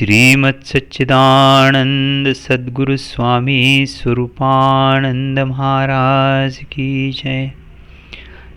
श्रीमत् सच्चिदानंद सद्गुरु स्वामी स्वरूपानंद महाराज की जय।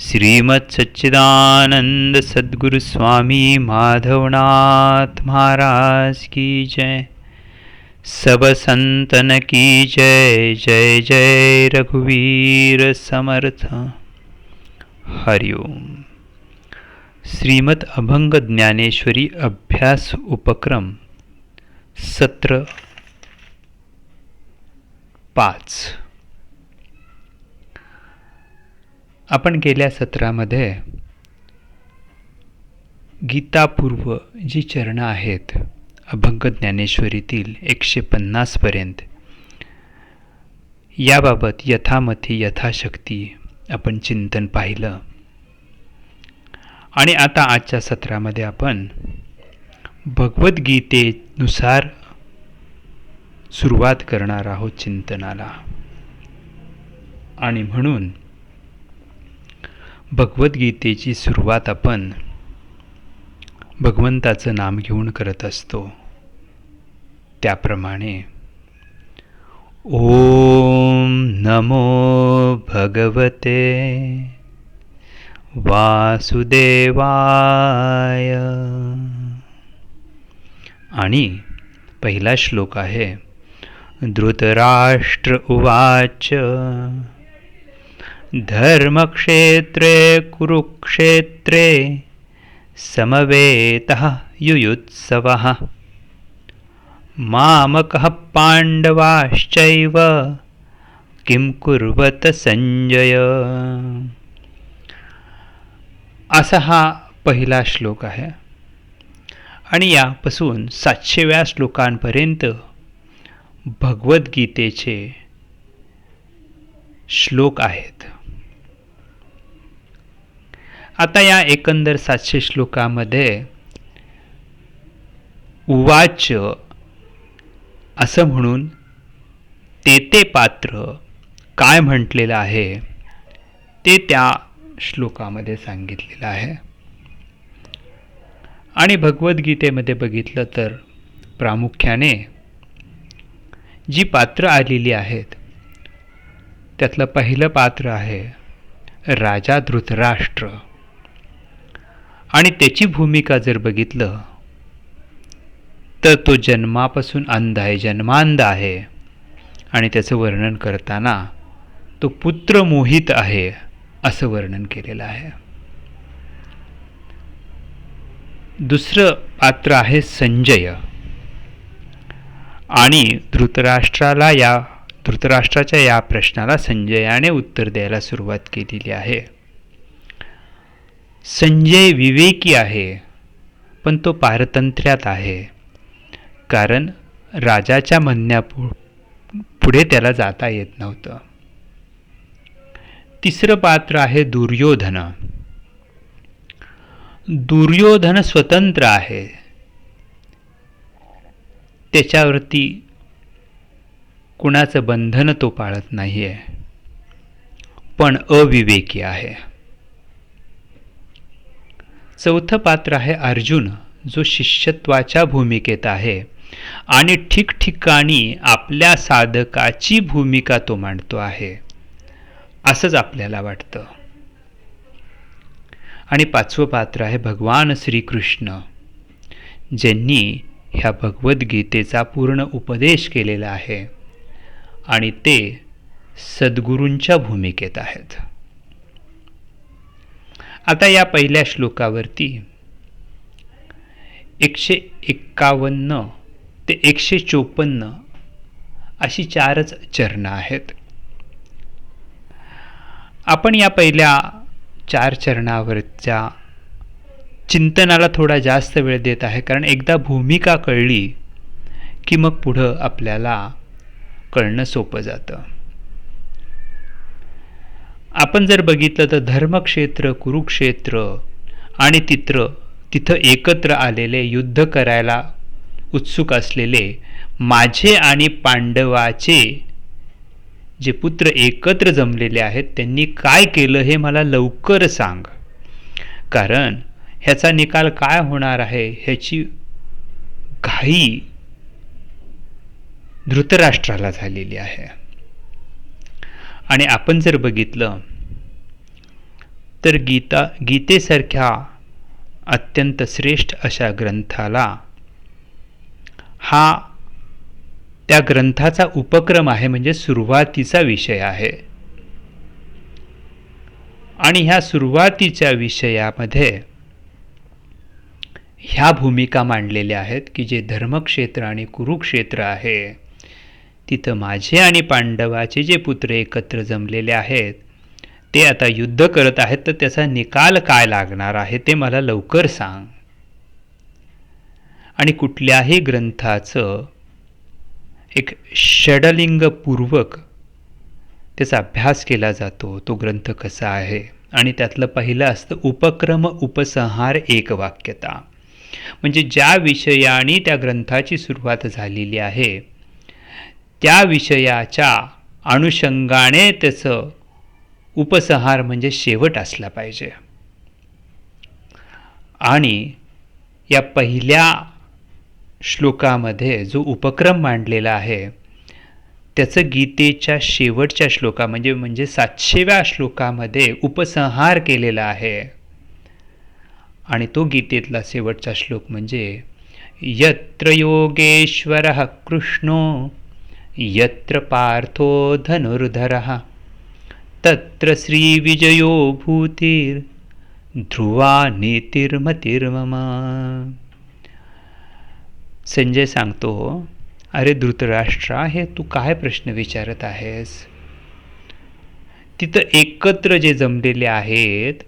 श्रीमत् सच्चिदानंद सद्गुरु स्वामी माधवनाथ महाराज की जय। सब संतन की जय। जय जय रघुवीर समर्थ। हरिओम। श्रीमद अभंग ज्ञानेश्वरी अभ्यास उपक्रम सत्र 5। आपण गेल्या सत्रामध्ये गीतापूर्व जी चरणं आहेत अभंग ज्ञानेश्वरीतील 150 पर्यंत याबाबत यथामती यथाशक्ती आपण चिंतन पाहिलं आणि आता आजच्या सत्रामध्ये आपण भगवद्गीतेनुसार सुरुवात करणार आहोत चिंतनाला। आणि म्हणून भगवद्गीतेची सुरुवात आपण भगवंताचं नाम घेऊन करत असतो। त्याप्रमाणे ओम नमो भगवते वासुदेवाय। आणि पहिला श्लोक आहे धृतराष्ट्र उवाच धर्मक्षेत्रे कुरुक्षेत्रे समवेतः युयुत्सवः मामकः पांडवाश्चैव किं कुर्वत संजय। असा हा पहिला श्लोक आहे आणि यापासून 700व्या श्लोकांपर्यंत भगवद्गीतेचे श्लोक आहेत। आता या एकंदर 700 श्लोकामध्ये उवाच असं म्हणून ते पात्र काय म्हटलेलं आहे ते त्या श्लोकामध्ये सांगितलेलं आहे। आणि भगवद्गीतेमध्ये बघितलं तर प्रामुख्याने जी पात्र आलेली आहेत त्यातलं पहिलं पात्र आहे राजा धृतराष्ट्र। आणि त्याची भूमिका जर बघितलं तर तो जन्मापासून अंध आहे, जन्मांध आहे। आणि त्याचं वर्णन करताना तो पुत्र मोहित आहे असं वर्णन केलेलं आहे। दुसरं पात्र आहे संजय। आणि धृतराष्ट्राच्या या प्रश्नाला संजयाने उत्तर द्यायला सुरुवात केलेली आहे। संजय विवेकी आहे पण तो पारतंत्र्यात आहे, कारण राजाच्या म्हणण्यापुढे त्याला जाता येत नव्हतं। तिसरं पात्र आहे दुर्योधन। दुर्योधन स्वतंत्र आहे, त्याच्यावरती कुणाचं बंधन तो पाळत नाहीये, पण अविवेकी आहे। चौथं पात्र आहे अर्जुन, जो शिष्यत्वाच्या भूमिकेत आहे आणि ठिकठिकाणी आपल्या साधकाची भूमिका तो मांडतो आहे असंच आपल्याला वाटतं। आणि पाचवं पात्र आहे भगवान श्रीकृष्ण, ज्यांनी ह्या भगवद्गीतेचा पूर्ण उपदेश केलेला आहे आणि ते सद्गुरूंच्या भूमिकेत आहेत। आता या पहिल्या श्लोकावरती 151 ते 154 अशी 4च चरणं आहेत। आपण या पहिल्या 4 चरणावरच्या चिंतनाला थोडा जास्त वेळ देत आहे, कारण एकदा भूमिका कळली की मग पुढं आपल्याला कळणं सोपं जातं। आपण जर बघितलं तर धर्मक्षेत्र कुरुक्षेत्र आणि तिथं एकत्र आलेले युद्ध करायला उत्सुक असलेले माझे आणि पांडवाचे जे पुत्र एकत्र जमलेले आहेत त्यांनी काय केलं हे मला लवकर सांग, कारण ह्याचा निकाल काय होणार आहे ह्याची घाई धृतराष्ट्राला झालेली आहे. आणि आपण जर बघितलं तर गीतेसारख्या अत्यंत श्रेष्ठ अशा ग्रंथाला हा त्या ग्रंथाचा उपक्रम आहे, म्हणजे सुरुवातीचा विषय आहे. आणि ह्या सुरुवातीच्या विषयामध्ये ह्या भूमिका मांडलेल्या आहेत की जे धर्मक्षेत्र आणि कुरुक्षेत्र आहे तिथं माझे आणि पांडवाचे जे पुत्र एकत्र जमलेले आहेत ते आता युद्ध करत आहेत, तर त्याचा निकाल काय लागणार आहे ते मला लवकर सांग. आणि कुठल्याही ग्रंथाचं एक षडलिंगपूर्वक त्याचा अभ्यास केला जातो, तो ग्रंथ कसा आहे. आणि त्यातलं पहिलं असतं उपक्रम उपसंहार एकवाक्यता, म्हणजे ज्या विषयाने त्या ग्रंथाची सुरुवात झालेली आहे त्या विषयाच्या अनुषंगाने त्याचं उपसंहार म्हणजे शेवट असला पाहिजे. आणि या पहिल्या श्लोकामध्ये जो उपक्रम मांडलेला आहे त्याचं गीतेच्या शेवटच्या श्लोका म्हणजे 700व्या श्लोकामध्ये उपसंहार केलेला आहे. आणि तो गीतेतला शेवटचा श्लोक म्हणजे यत्र योगेश्वरः कृष्णो यत्र पार्थो धनुर्धरः तत्र श्रीविजयो भूतिर् ध्रुवा नीतिर्मतिर्मम. संजय सांगतो, अरे धृतराष्ट्रा, हे तू काय प्रश्न विचारत आहेस? तिथं एकत्र जे जमलेले आहेत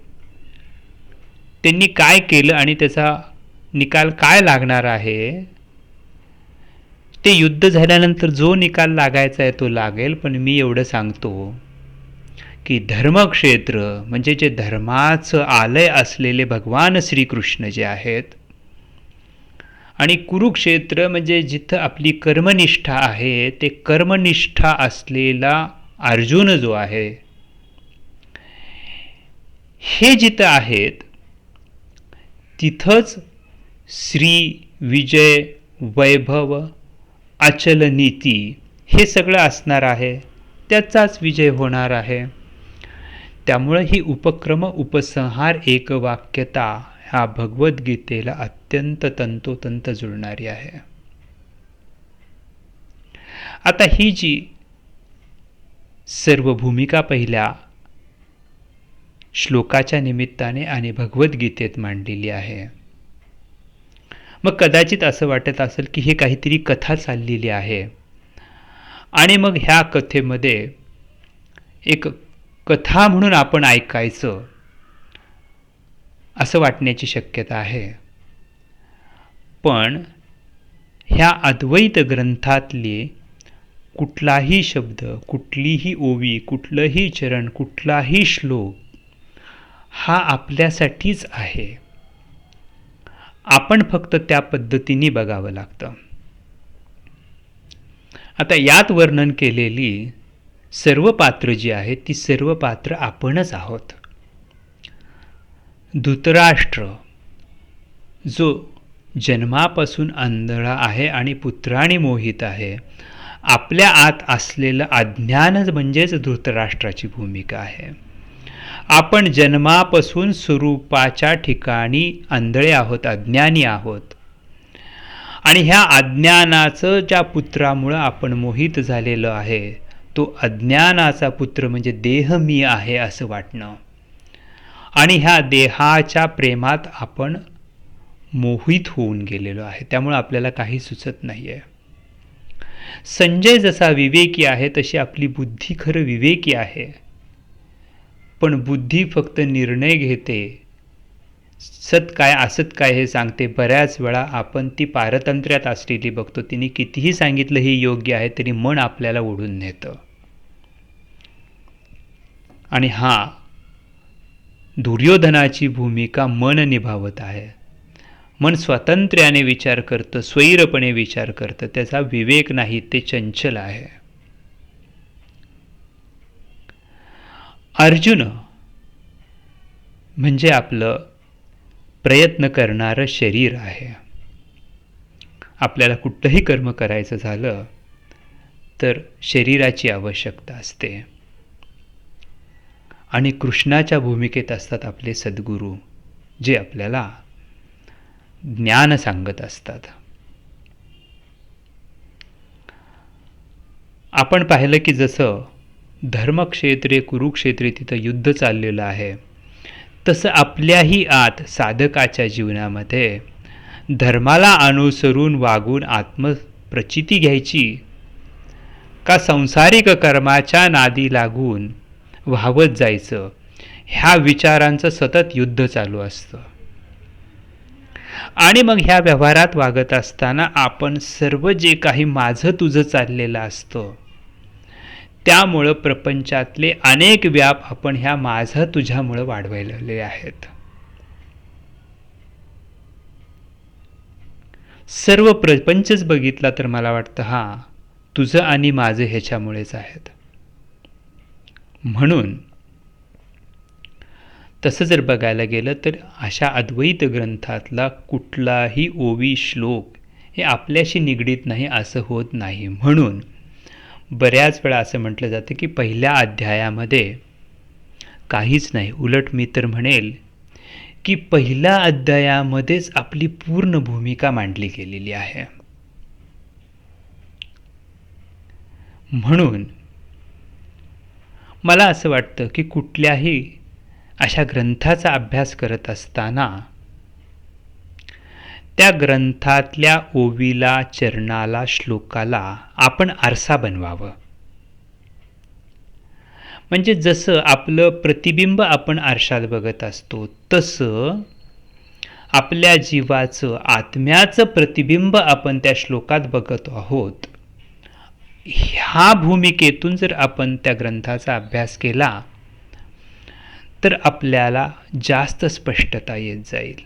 त्यांनी काय केलं आणि त्याचा निकाल काय लागणार आहे ते युद्ध झाल्यानंतर जो निकाल लागायचा आहे तो लागेल. पण मी एवढं सांगतो की धर्मक्षेत्र म्हणजे जे धर्माचं आलय असलेले भगवान श्रीकृष्ण जे आहेत, आणि कुरुक्षेत्र म्हणजे जिथं आपली कर्मनिष्ठा आहे ते कर्मनिष्ठा असलेला अर्जुन जो आहे, हे जिथं आहेत तिथंच श्री विजय वैभव अचल नीती हे सगळं असणार आहे, त्याचाच विजय होणार आहे. त्यामुळे ही उपक्रम उपसंहार एकवाक्यता ह्या भगवद्गीतेला अत्यंत तंतोतंत जुळणारी आहे. आता ही जी सर्व भूमिका पहिल्या श्लोकाच्या निमित्ताने आणि भगवद्गीतेत मांडलेली आहे. मग कदाचित असं वाटत असेल की हे काहीतरी कथा चाललेली आहे आणि मग ह्या कथेमध्ये एक कथा म्हणून आपण ऐकायचं असं वाटण्याची शक्यता आहे. पण ह्या अद्वैत ग्रंथातले कुठलाही शब्द, कुठलीही ओवी, कुठलंही चरण, कुठलाही श्लोक हा आपल्यासाठीच आहे. आपण फक्त त्या पद्धतीने बघावं लागतं. आता यात वर्णन केलेली सर्व पात्र जी आहेत ती सर्व पात्र आपणच आहोत. धृतराष्ट्र जो जन्मापासून आंधळा आहे आणि पुत्राने मोहित आहे, आपल्या आत असलेलं अज्ञान म्हणजेच धृतराष्ट्राची भूमिका आहे. आपण जन्मापासून स्वरूपाच्या ठिकाणी आंधळे आहोत, अज्ञानी आहोत. आणि ह्या अज्ञानाचं ज्या पुत्रामुळं आपण मोहित झालेलो आहे, तो अज्ञानाचा पुत्र म्हणजे देह मी आहे असं वाटणं, आणि ह्या देहाच्या प्रेमात आपण मोहित होऊन गेलेलो आहे. त्यामुळे आपल्याला काही सुचत नाही आहे. संजय जसा विवेकी आहे तशी आपली बुद्धी खरं विवेकी आहे, पण बुद्धी फक्त निर्णय घेते, सत काय असत काय हे सांगते. बऱ्याच वेळा आपण ती पारतंत्र्यात असलेली बघतो. तिने कितीही सांगितलं हे योग्य आहे तरी मन आपल्याला ओढून नेतं. आणि दुर्योधनाची भूमिका मन निभावत आहे. मन स्वातंत्र्याने विचार करतं, स्वैरपणे विचार करतं, त्याचा विवेक नाही, ते चंचल आहे. अर्जुन म्हणजे आपलं प्रयत्न करणारं शरीर आहे. आपल्याला कुठलंही कर्म करायचं झालं तर शरीराची आवश्यकता असते. आणि कृष्णाच्या भूमिकेत असतात आपले सद्गुरू, जे आपल्याला ज्ञान सांगत असतात. आपण पाहिलं की जसं धर्मक्षेत्रे कुरुक्षेत्रे तिथं युद्ध चाललेलं आहे, तसं आपल्याही आत साधकाच्या जीवनामध्ये धर्माला अनुसरून वागून आत्मप्रचिती घ्यायची का संसारिक कर्माच्या नादी लागून वाहवत जायचं, ह्या विचारांचं सतत युद्ध चालू असतं. आणि मग ह्या व्यवहारात वागत असताना आपण सर्व जे काही माझं तुझं चाललेलं असतं, त्यामुळं प्रपंचातले अनेक व्याप आपण ह्या माझं तुझ्यामुळं वाढवलेले आहेत. सर्व प्रपंचच बघितला तर मला वाटतं हा तुझं आणि माझं ह्याच्यामुळेच आहेत. म्हणून तसं जर बघायला गेलं तर अशा अद्वैत ग्रंथातला कुठलाही ओवी श्लोक हे आपल्याशी निगडीत नाही असं होत नाही. म्हणून बऱ्याच वेळा असं म्हटलं जातं की पहिल्या अध्यायामध्ये काहीच नाही, उलट मी तर म्हणेल की पहिल्या अध्यायामध्येच आपली पूर्ण भूमिका मांडली गेलेली आहे. म्हणून मला असं वाटतं की कुठल्याही अशा ग्रंथाचा अभ्यास करत असताना त्या ग्रंथातल्या ओवीला, चरणाला, श्लोकाला आपण आरसा बनवावं. म्हणजे जसं आपलं प्रतिबिंब आपण आरशात बघत असतो, तसं आपल्या जीवाचं, आत्म्याचं प्रतिबिंब आपण त्या श्लोकात बघत आहोत. ह्या भूमिकेतून जर आपण त्या ग्रंथाचा अभ्यास केला तर आपल्याला जास्त स्पष्टता येत जाईल.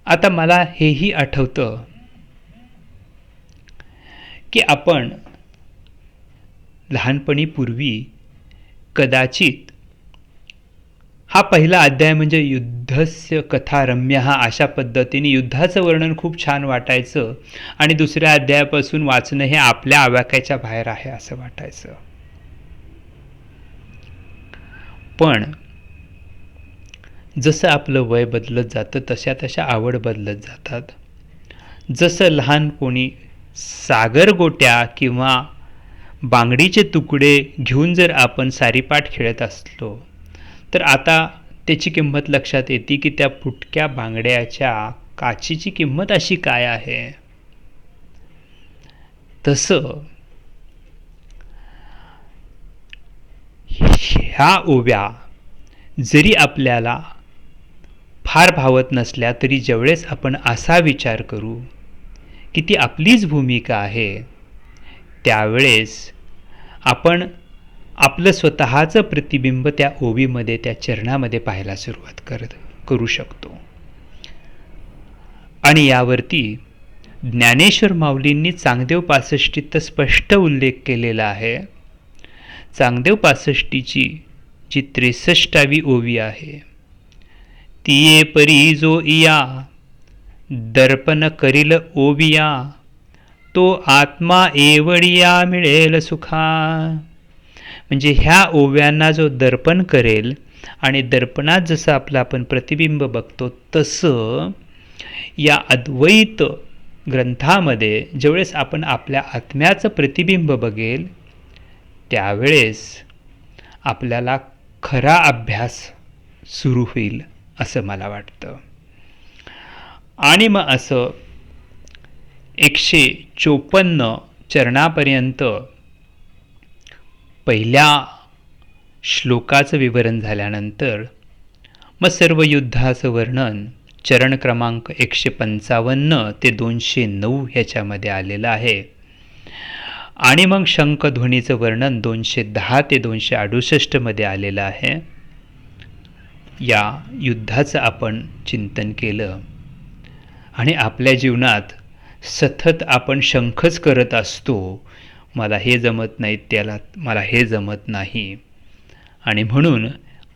आता मला हेही आठवतं की आपण लहानपणी पूर्वी कदाचित हा पहिला अध्याय म्हणजे युद्धस्य कथा रम्य, हा अशा पद्धतीने युद्धाचं वर्णन खूप छान वाटायचं आणि दुसऱ्या अध्यायापासून वाचणं हे आपल्या आवाक्याच्या बाहेर आहे असं वाटायचं. पण जसं आपलं वय बदलत जातं तशा तशा आवड बदलत जातात. जसं लहानपणी सागरगोट्या किंवा बांगडीचे तुकडे घेऊन जर आपण सारीपाट खेळत असलो तर आता त्याची किंमत लक्षात येते की त्या फुटक्या बांगड्याच्या काचीची किंमत अशी काय आहे. तसं ह्या ओव्या जरी आपल्याला फार भावत नसल्या तरी ज्यावेळेस आपण असा विचार करू की ती आपलीच भूमिका आहे, त्यावेळेस आपण आपलं स्वतःचं प्रतिबिंब त्या ओवीमध्ये, त्या चरणामध्ये पाहायला सुरुवात करू शकतो. आणि यावरती ज्ञानेश्वर माऊलींनी चांगदेव 65 स्पष्ट उल्लेख केलेला आहे. चांगदेव 65ची जी 63वी ओवी आहे, तिये परी जो इया दर्पण करील ओविया, तो आत्मा एवढिया मिळेल सुखा. म्हणजे ह्या ओव्यांना जो दर्पण करेल आणि दर्पणात जसं आपलं आपण प्रतिबिंब बघतो तसं या अद्वैत ग्रंथामध्ये ज्यावेळेस आपण आपल्या आत्म्याचं प्रतिबिंब बघेल त्यावेळेस आपल्याला खरा अभ्यास सुरू होईल असं मला वाटतं. आणि मग असं 154 चरणापर्यंत पहिल्या श्लोकाचं विवरण झाल्यानंतर मग सर्व युद्धाचं वर्णन चरण क्रमांक 155 ते 209 ह्याच्यामध्ये आलेलं आहे. आणि मग शंखध्वनीचं वर्णन 210 ते 268 मध्ये आलेलं आहे. या युद्धाचं आपण चिंतन केलं आणि आपल्या जीवनात सतत आपण शंखच करत असतो, मला हे जमत नाही, त्याला मला हे जमत नाही. आणि म्हणून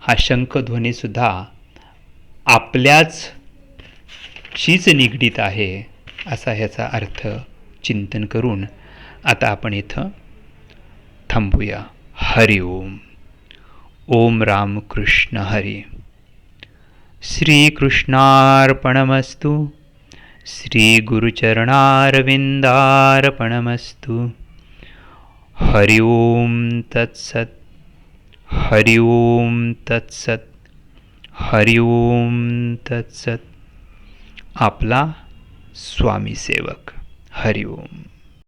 हा शंखध्वनीसुद्धा आपल्याच शीच निगडीत आहे असा ह्याचा अर्थ चिंतन करून आता आपण इथं थांबूया. हरिओम. ओम रामकृष्ण हरी. श्रीकृष्णार्पणमस्तु. श्रीगुरुचरणारविन्दार्पणमस्तु. हरि ओम तत्सत्. हरि ओम तत्सत्. हरि ओम तत्सत्. आपला स्वामी सेवक. हरि ओम.